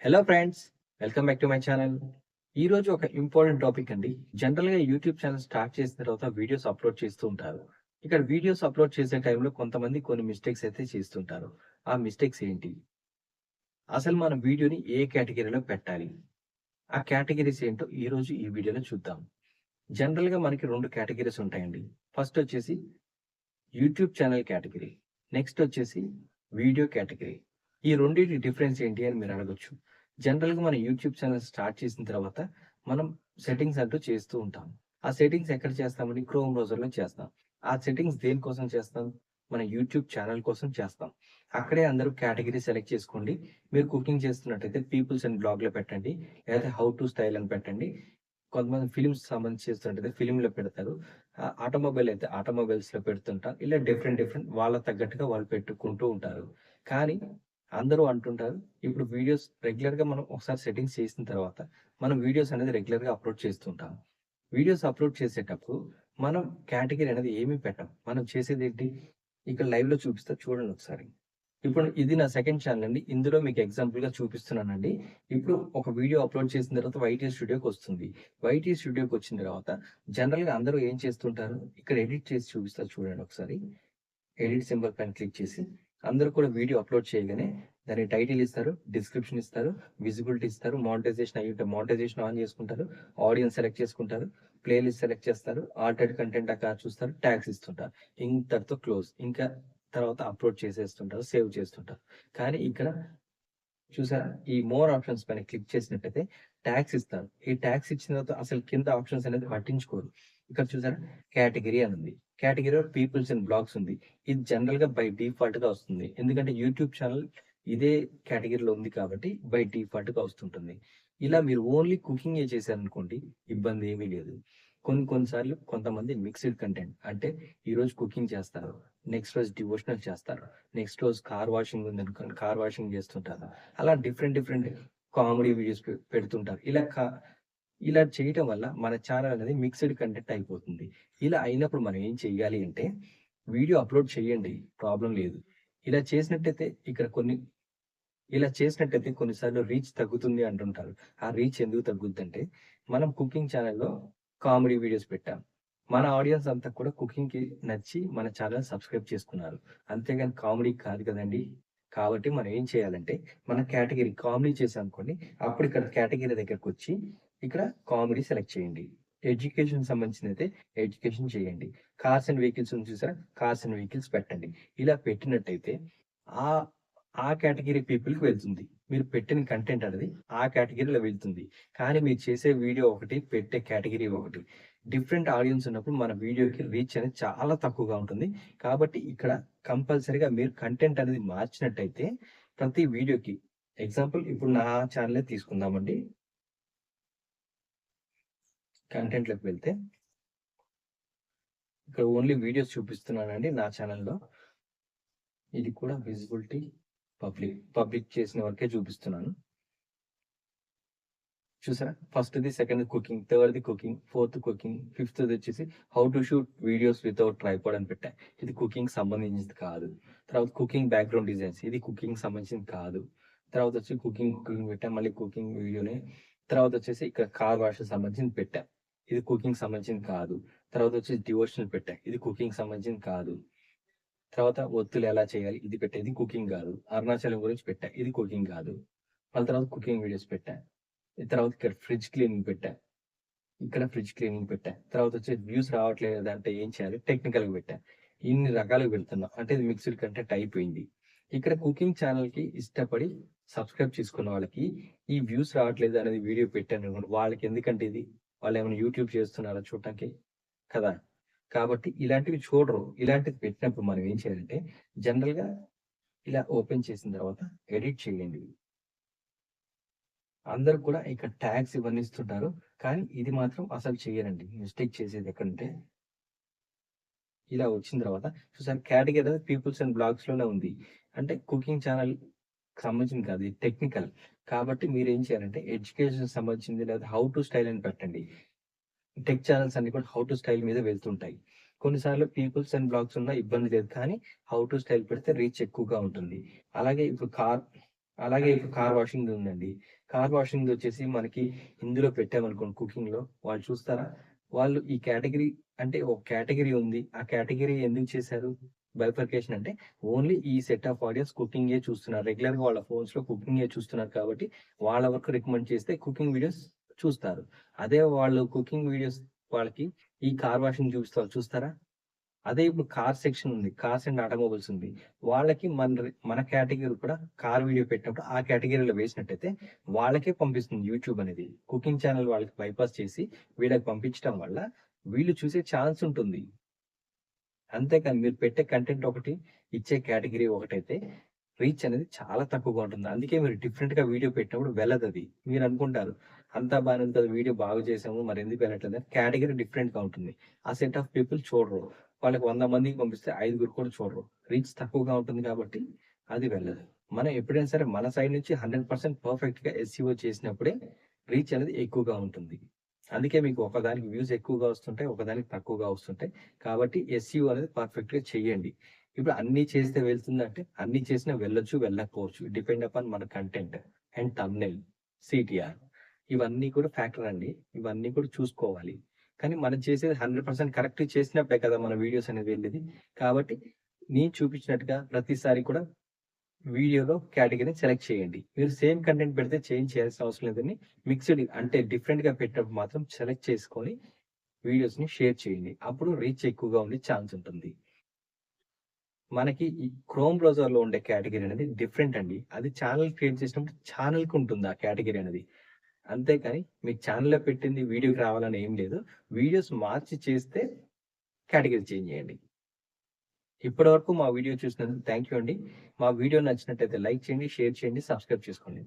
Hello friends, welcome back to my channel. ఈరోజు ఒక important topic అండి. జనరల్‌గా యూట్యూబ్ ఛానల్ స్టార్ట్ చేసిన తర్వాత వీడియోస్ అప్లోడ్ చేస్తూ ఉంటారు. ఇక్కడ వీడియోస్ అప్లోడ్ చేసే టైంలో కొంతమంది కొన్ని మిస్టేక్స్ అయితే చేస్తుంటారు. ఆ మిస్టేక్స్ ఏంటి? అసలు మన వీడియోని ఏ కేటగిరీలో పెట్టాలి? ఆ కేటగిరీస్ ఏంటో ఈరోజు ఈ వీడియోలో చూద్దాం. జనరల్‌గా మనకి 2 కేటగిరీస్ ఉంటాయండి. ఫస్ట్ వచ్చేసి యూట్యూబ్ ఛానల్ కేటగిరీ. నెక్స్ట్ వచ్చేసి వీడియో కేటగిరీ. ఈ రెండిటి డిఫరెన్స్ ఏంటి అని మీరు అడగొచ్చు. జనరల్‌గా మన యూట్యూబ్ ఛానల్ స్టార్ట్ చేసిన తర్వాత మనం సెట్టింగ్స్ అంటూ చేస్తూ ఉంటాం. ఆ సెట్టింగ్స్ ఎక్కడ చేస్తామండి? క్రోమ్ బ్రౌజర్‌లో చేస్తాం. ఆ సెట్టింగ్స్ దేనికోసం చేస్తాం? మన యూట్యూబ్ ఛానల్ కోసం చేస్తాం. అక్కడే అందరూ కేటగిరీ సెలెక్ట్ చేసుకోండి. మీరు కుకింగ్ చేస్తున్నట్టయితే పీపుల్స్ అండ్ బ్లాగ్‌లో పెట్టండి. లేకపోతే హౌ టు స్టైల్ అని పెట్టండి. కొంతమంది ఫిల్మ్స్ సంబంధించి చేస్తుంటది ఫిల్మ్‌లో పెడతారు. ఆటోమొబైల్ అయితే ఆటోమొబైల్స్‌లో పెడుతుంటారు. ఇలా డిఫరెంట్ డిఫరెంట్ వాళ్ళకి తగ్గట్టుగా వాళ్ళు పెట్టుకుంటూ ఉంటారు. కానీ అందరూ అంటుంటారు, ఇప్పుడు వీడియోస్ రెగ్యులర్‌గా మనం ఒకసారి సెట్టింగ్స్ చేసిన తర్వాత, మనం వీడియోస్ అనేది రెగ్యులర్‌గా అప్‌లోడ్ చేస్తుంటాం. వీడియోస్ అప్‌లోడ్ చేసేటప్పుడు మనం కేటగరీ అనేది ఏమీ పెట్టం. మనం చేసేదేంటి? ఇక్కడ లైవ్‌లో చూపిస్తా చూడండి ఒకసారి. ఇప్పుడు ఇది నా సెకండ్ ఛానల్ అండి. ఇందులో మీకు ఎగ్జాంపుల్‌గా చూపిస్తున్నానండి. ఇప్పుడు ఒక వీడియో అప్‌లోడ్ చేసిన తర్వాత వైటీ స్టూడియోకొస్తుంది. వైటీ స్టూడియోకొచ్చిన తర్వాత జనరల్‌గా అందరూ ఏం చేస్తుంటారు? ఇక్కడ ఎడిట్ చేసి చూపిస్తా చూడండి ఒకసారి. ఎడిట్ సింబల్ పైన క్లిక్ చేసి అందరూ కూడా వీడియో అప్‌లోడ్ చేయగానే దానికి టైటిల్ ఇస్తారు, డిస్క్రిప్షన్ ఇస్తారు, విజిబిలిటీ ఇస్తారు. మానిటైజేషన్ అయ్యుంటే మానిటైజేషన్ ఆన్ చేసుకుంటారు. ఆడియన్స్ సెలెక్ట్ చేసుకుంటారు. ప్లే లిస్ట్ సెలెక్ట్ చేస్తారు. ఆల్టర్డ్ కంటెంట్ అక్కడ చూస్తారు. ట్యాగ్స్ ఇస్తుంటారు. ఇంతటితో క్లోజ్. ఇంకా తర్వాత అప్‌లోడ్ చేసేస్తుంటారు. సేవ్ చేస్తుంటారు. కానీ ఇక్కడ చూసారా? ఈ మోర్ ఆప్షన్స్ పైన క్లిక్ చేసినట్టయితే ట్యాగ్స్ ఇస్తారు. ఈ ట్యాగ్స్ ఇచ్చిన తర్వాత అసలు కింద ఆప్షన్స్ అనేది పట్టించుకోరు. ఇక్కడ చూసారా? కేటగరీ అని ఉంది. కేటగరీలో పీపుల్స్ అండ్ బ్లాగ్స్ ఉంది. ఇది జనరల్‌గా బై డిఫాల్ట్‌గా వస్తుంది. ఎందుకంటే యూట్యూబ్ ఛానల్ ఇదే కేటగరీలో ఉంది కాబట్టి బై డిఫాల్ట్‌గా వస్తుంటుంది. ఇలా మీరు ఓన్లీ కుకింగే చేశారనుకోండి ఇబ్బంది ఏమీ లేదు. కొన్ని కొన్ని సార్లు కొంతమంది మిక్స్డ్ కంటెంట్ అంటే ఈరోజు కుకింగ్ చేస్తారు. నెక్స్ట్ రోజు డివోషనల్ చేస్తారు. నెక్స్ట్ రోజు కార్ వాషింగ్ ఉందనుకోండి కార్ వాషింగ్ చేస్తుంటారు. అలా డిఫరెంట్ డిఫరెంట్ కామెడీ వీడియోస్ పెడుతుంటారు. ఇలా చేయటం వల్ల మన ఛానల్ అనేది మిక్స్డ్ కంటెంట్ అయిపోతుంది. ఇలా అయినప్పుడు మనం ఏం చేయాలి అంటే వీడియో అప్‌లోడ్ చేయండి. ప్రాబ్లమ్ లేదు. ఇలా చేసినట్టయితే ఇక్కడ కొన్ని ఇలా చేసినట్టయితే కొన్నిసార్లు రీచ్ తగ్గుతుంది అంటుంటారు. ఆ రీచ్ ఎందుకు తగ్గుద్దంటే మనం కుకింగ్ ఛానెల్‌లో కామెడీ వీడియోస్ పెట్టాం. మన ఆడియన్స్ అంతా కూడా కుకింగ్‌కి నచ్చి మన ఛానెల్ సబ్స్క్రైబ్ చేసుకున్నారు. అంతేగాని కామెడీ కాదు కదండీ! కాబట్టి మనం ఏం చేయాలంటే మన కేటగరీ కామెడీ చేశామనుకోండి, అప్పుడు ఇక్కడ కేటగరీ దగ్గరకొచ్చి ఇక్కడ కామెడీ సెలెక్ట్ చేయండి. ఎడ్యుకేషన్‌కి సంబంధించిందైతే ఎడ్యుకేషన్ చేయండి. కార్స్ అండ్ వెహికల్స్ ఉంది చూసారా? కార్స్ అండ్ వెహికల్స్ పెట్టండి. ఇలా పెట్టినట్టయితే ఆ ఆ కేటగరీ పీపుల్‌కి వెళ్తుంది. మీరు పెట్టిన కంటెంట్ అనేది ఆ కేటగరీలో వెళ్తుంది. కానీ మీరు చేసే వీడియో ఒకటి, పెట్టే కేటగరీ ఒకటి. డిఫరెంట్ ఆడియన్స్ ఉన్నప్పుడు మన వీడియోకి రీచ్ అనేది చాలా తక్కువగా ఉంటుంది. కాబట్టి ఇక్కడ కంపల్సరీగా మీరు కంటెంట్ అనేది మార్చినట్టయితే ప్రతి వీడియోకి ఎగ్జాంపుల్ ఇప్పుడు నా ఛానెలే తీసుకుందామండి. కంటెంట్‌లోకి వెళ్తే ఇక్కడ ఓన్లీ వీడియోస్ చూపిస్తున్నానండి నా ఛానెల్‌లో. ఇది కూడా విజిబిలిటీ పబ్లిక్ చేసిన వరకే చూపిస్తున్నాను. చూసారా? ఫస్ట్‌ది, సెకండ్‌ది కుకింగ్, థర్డ్‌ది కుకింగ్, ఫోర్త్ కుకింగ్, ఫిఫ్త్‌ది వచ్చేసి how to shoot videos without tripod అని పెట్టా. ఇది కుకింగ్‌కి సంబంధించింది కాదు. తర్వాత కుకింగ్ బ్యాక్‌గ్రౌండ్ డిజైన్స్ ఇది కుకింగ్‌కి సంబంధించింది కాదు. తర్వాత వచ్చి కుకింగ్ పెట్టా. మళ్ళీ కుకింగ్ వీడియోనే. తర్వాత వచ్చేసి ఇక్కడ కార్ వాష్‌కి సంబంధించింది పెట్టా. ఇది కుకింగ్‌కి సంబంధించింది కాదు. తర్వాత వచ్చేసి డివోషనల్ పెట్టా. ఇది కుకింగ్‌కి సంబంధించింది కాదు. తర్వాత ఒత్తులు ఎలా చేయాలి ఇది పెట్టా. ఇది కుకింగ్ కాదు. అరుణాచలం గురించి పెట్టా. ఇది కుకింగ్ కాదు. మళ్ళీ తర్వాత కుకింగ్ వీడియోస్ పెట్టా. తర్వాత ఇక్కడ ఫ్రిడ్జ్ క్లీనింగ్ పెట్టా. ఇక్కడ ఫ్రిడ్జ్ క్లీనింగ్ పెట్టా. తర్వాత వచ్చి వ్యూస్ రావట్లేదంటే ఏం చేయాలి? టెక్నికల్‌గా పెట్టా. ఇన్ని రకాలుగా పెడుతున్నా. అంటే ఇది మిక్స్డ్ కంటెంట్ అయిపోయింది. ఇక్కడ కుకింగ్ ఛానెల్‌కి ఇష్టపడి సబ్స్క్రైబ్ చేసుకున్న వాళ్ళకి ఈ వ్యూస్ రావట్లేదు అనేది వీడియో పెట్టాననుకోండి. వాళ్ళకి ఎందుకంటే ఇది? వాళ్ళేమైనా యూట్యూబ్ చేస్తున్నారా చూడటానికి? కదా! కాబట్టి ఇలాంటివి చూడరు. ఇలాంటివి పెట్టినప్పుడు మనం ఏం చేయాలంటే జనరల్‌గా ఇలా ఓపెన్ చేసిన తర్వాత ఎడిట్ చేయండి. అందరూ కూడా ఇక్కడ ట్యాగ్స్ ఇవన్నీ ఇస్తుంటారు. కానీ ఇది మాత్రం అసలు చెయ్యరండి. మిస్టేక్ చేసేది ఎక్కడంటే, ఇలా వచ్చిన తర్వాత చూసారా కేటగరీ అనేది పీపుల్స్ అండ్ బ్లాగ్స్‌లోనే ఉంది. అంటే కుకింగ్ ఛానెల్‌కి సంబంధించింది కాదు. ఇది టెక్నికల్. కాబట్టి మీరేం చేయాలంటే ఎడ్యుకేషన్‌కి సంబంధించింది లేదా హౌ టు స్టైల్ అని పెట్టండి. టెక్ ఛానెల్స్ అన్నీ కూడా హౌ టు స్టైల్ మీద వెళ్తుంటాయి. కొన్నిసార్లు పీపుల్స్ అండ్ బ్లాగ్స్ ఉన్న ఇబ్బంది లేదు. కానీ హౌ టు స్టైల్ పెడితే రీచ్ ఎక్కువగా ఉంటుంది. అలాగే ఇప్పుడు అలాగే ఇప్పుడు కార్ వాషింగ్ ఉందండి. కార్ వాషింగ్ వచ్చేసి మనకి ఇందులో పెట్టామనుకోండి కుకింగ్‌లో వాళ్ళు చూస్తారా? వాళ్ళు ఈ కేటగరీ అంటే ఒక కేటగరీ ఉంది. ఆ కేటగరీ ఎందుకు చేశారు? బైఫర్కేషన్ అంటే ఓన్లీ ఈ సెట్ ఆఫ్ ఆడియన్స్ కుకింగే చూస్తున్నారు. రెగ్యులర్‌గా వాళ్ళ ఫోన్స్‌లో కుకింగే చూస్తున్నారు కాబట్టి వాళ్ళ వరకు రికమెండ్ చేస్తే కుకింగ్ వీడియోస్ చూస్తారు. అదే వాళ్ళు కుకింగ్ వీడియోస్ వాళ్ళకి ఈ కార్ వాషింగ్ చూస్తారా? అదే ఇప్పుడు కార్ సెక్షన్ ఉంది. కార్స్ అండ్ ఆటోమొబైల్స్ ఉంది. వాళ్ళకి మన కేటగరీ కూడా కార్ వీడియో పెట్టినప్పుడు ఆ కేటగరీలో వేసినట్టయితే వాళ్ళకే పంపిస్తుంది యూట్యూబ్ అనేది. కుకింగ్ ఛానెల్ వాళ్ళకి బైపాస్ చేసి వీళ్ళకి పంపించడం వల్ల వీళ్ళు చూసే ఛాన్స్ ఉంటుంది. అంతేకాని మీరు పెట్టే కంటెంట్ ఒకటి, ఇచ్చే కేటగరీ ఒకటైతే రీచ్ అనేది చాలా తక్కువగా ఉంటుంది. అందుకే మీరు డిఫరెంట్‌గా వీడియో పెట్టినప్పుడు వెళ్ళదది. మీరనుకుంటారు అంతా బానే ఉంది కదా! వీడియో బాగా చేసాము మరెందుకు వెళ్ళట్లేదని కేటగరీ డిఫరెంట్‌గా ఉంటుంది. ఆ సెట్ ఆఫ్ పీపుల్ చూడరు. వాళ్ళకి 100 మందికి పంపిస్తే ఐదుగురు కూడా చూడరు. రీచ్ తక్కువగా ఉంటుంది కాబట్టి అది వెళ్ళదు. మనం ఎప్పుడైనా సరే మన సైడ్ నుంచి 100% పర్ఫెక్ట్‌గా ఎస్‌ఈఓ చేసినప్పుడే రీచ్ అనేది ఎక్కువగా ఉంటుంది. అందుకే మీకు ఒకదానికి వ్యూస్ ఎక్కువగా వస్తుంటాయి. ఒకదానికి తక్కువగా వస్తుంటాయి. కాబట్టి ఎస్‌ఈఓ అనేది పర్ఫెక్ట్‌గా చేయండి. ఇప్పుడు అన్నీ చేస్తే వెళ్తుందంటే, అన్నీ చేసినా వెళ్ళొచ్చు, వెళ్ళకపోవచ్చు. డిపెండ్ అపాన్ మన కంటెంట్ అండ్ థంబ్‌నెయిల్, సీటీఆర్ ఇవన్నీ కూడా ఫ్యాక్టర్ అండి. ఇవన్నీ కూడా చూసుకోవాలి. కానీ మనం చేసేది 100% కరెక్ట్ చేసినప్పుడే కదా మన వీడియోస్ అనేది వెళ్ళేది. కాబట్టి నేను చూపించినట్టుగా ప్రతిసారి కూడా వీడియోలో కేటగరీని సెలెక్ట్ చేయండి. మీరు సేమ్ కంటెంట్ పెడితే చేంజ్ చేయాల్సిన అవసరం లేదని మిక్స్‌డ్ అంటే డిఫరెంట్‌గా పెట్టినప్పుడు మాత్రం సెలెక్ట్ చేసుకొని వీడియోస్‌ని షేర్ చేయండి. అప్పుడు రీచ్ ఎక్కువగా ఉండే ఛాన్స్ ఉంటుంది. మనకి ఈ క్రోమ్ బ్రౌజర్‌లో ఉండే కేటగరీ అనేది డిఫరెంట్ అండి. అది ఛానెల్ క్రియేట్ చేసినప్పుడు ఛానెల్‌కి ఉంటుంది ఆ కేటగరీ అనేది. అంతేకాని మీకు ఛానెల్‌లో పెట్టింది వీడియోకి రావాలని ఏం లేదు. వీడియోస్ మార్చి చేస్తే కేటగరీ చేంజ్ చేయండి. ఇప్పటివరకు మా వీడియో చూసినందుకు థాంక్ యూ అండి. మా వీడియో నచ్చినట్టయితే లైక్ చేయండి, షేర్ చేయండి, సబ్స్క్రైబ్ చేసుకోండి.